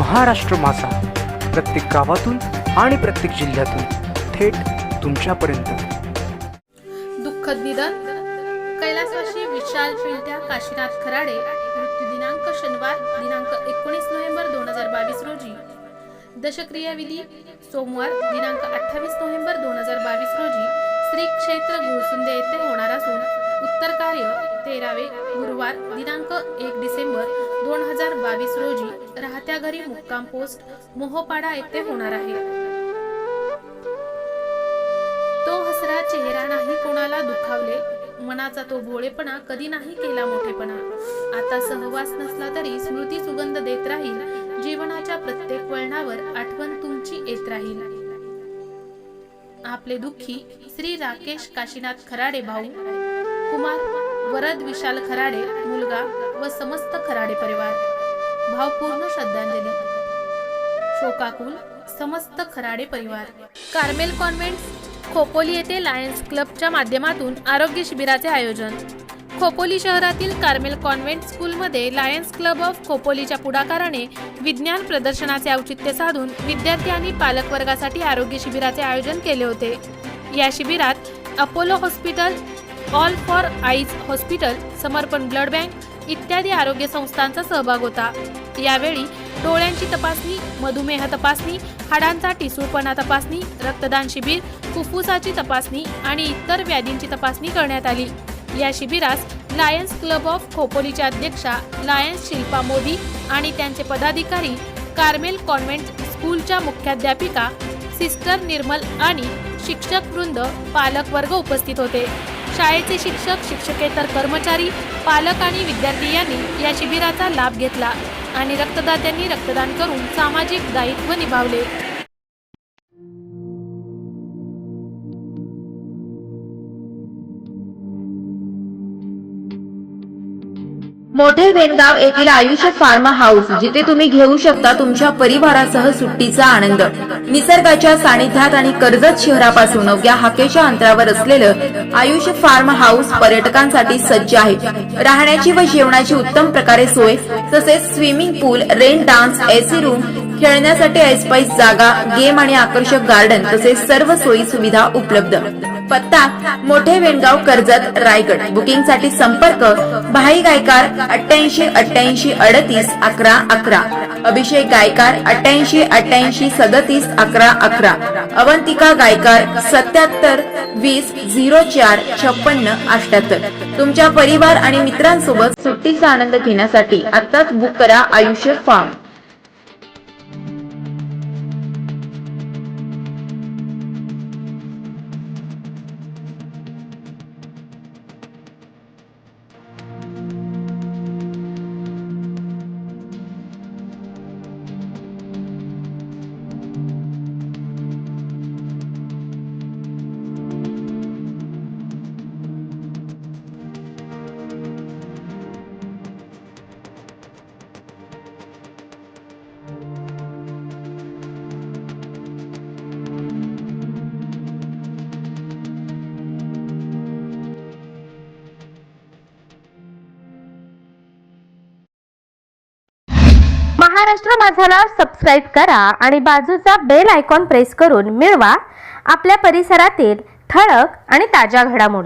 महाराष्ट्र माझा, प्रत्येक गावातून आणि प्रत्येक जिल्ह्यातून थेट तुमच्यापर्यंत। दुःखद निधन कैलासवासी विशाल पिंट्या काशीनाथ खराडे, मृत्यू दिनांक शनिवार दिनांक 19 नोव्हेंबर 2022 रोजी। दशक्रियाविधी सोमवार दिनांक 28 नोव्हेंबर 2022 रोजी श्री क्षेत्र गुळसुंदे येथे होणार असून उत्तर कार्य 13वे गुरुवार दिनांक 1 डिसेंबर 2022 रोजी राहत्या घरी मुक्काम पोस्ट मोहोपाडा येथे होणार आहे। तो हसरा चेहरा नाही कोणाला दुखावले, मनाचा तो भोळेपणा कधी नाही केला मोठेपणा। आता सहवास नसला तरी स्मृती सुगंध देत राहील, जीवनाच्या प्रत्येक वळणावर आठवण तुमची येत राहील। आपले दुःखी श्री राकेश काशीनाथ खराडे भाऊ, कुमार वरद विशाल खराडे मुलगा व समस्त खराडे परिवार। भावपूर्ण श्रद्धांजली। शोकाकुल समस्त खराडे परिवार। कार्मेल कॉन्व्हेंट खोपोली येथे लायन्स क्लबच्या माध्यमातून आरोग्य शिबिराचे आयोजन। खोपोली शहरातील कार्मेल कॉन्व्हेंट स्कूलमध्ये लायन्स क्लब ऑफ खोपोलीच्या पुढाकाराने विज्ञान प्रदर्शनाचे औचित्य साधून विद्यार्थी आणि पालक वर्गासाठी आरोग्य शिबिराचे आयोजन केले होते। या शिबिरात Apollo hospital, all for eyes hospital, समर्पण ब्लड बँक इत्यादी आरोग्य संस्थांचा सहभाग होता। यावेळी डोळ्यांची तपासणी, मधुमेह तपासणी, हाडांचा टिसूळपणा तपासणी, रक्तदान शिबिर, फुफ्फुसाची तपासणी आणि इतर व्याधींची तपासणी करण्यात आली। या शिबिरास लायन्स क्लब ऑफ खोपोलीच्या अध्यक्षा लायन्स शिल्पा मोदी आणि त्यांचे पदाधिकारी, कार्मेल कॉन्व्हेंट स्कूलच्या मुख्याध्यापिका सिस्टर निर्मल आणि शिक्षक वृंद, पालक वर्ग उपस्थित होते। शाळेचे शिक्षक, शिक्षकेतर कर्मचारी, पालक आणि विद्यार्थी यांनी या शिबिराचा लाभ घेतला आणि रक्तदात्यांनी रक्तदान करून सामाजिक दायित्व निभावले। मोठे वेणगाव येथील आयुष्य फार्म हाऊस, जिथे तुम्ही घेऊ शकता तुमच्या परिवारासह सुट्टीचा आनंद। निसर्गाच्या सानिध्यात आणि कर्जत शहरापासून अवघ्या हाकेच्या अंतरावर असलेलं आयुष्य फार्म हाऊस पर्यटकांसाठी सज्ज आहे। राहण्याची व जेवणाची उत्तम प्रकारे सोय, तसेच स्विमिंग पूल, रेन डान्स, एसी रूम, खेळण्यासाठी ऐसपैस जागा, गेम आणि आकर्षक गार्डन तसेच सर्व सोयी सुविधा उपलब्ध। पत्ता मोठे वेणगाव, कर्जत, रायगड। बुकिंग साठी संपर्क भाई गायकार 88 88 38 11 11, अभिषेक गायकार 88 88 37 11 11, अवंतिका गायकार 77 20 04 56 78। तुमच्या परिवार आणि मित्रांसोबत सुट्टीचा आनंद घेण्यासाठी आताच बुक करा आयुष्य फार्म। महाराष्ट्र माझाला सबस्क्राइब करा आणि बाजूचा बेल आयकॉन प्रेस करून मिळवा आपल्या परिसरातील ठळक आणि ताज्या घडामोडी।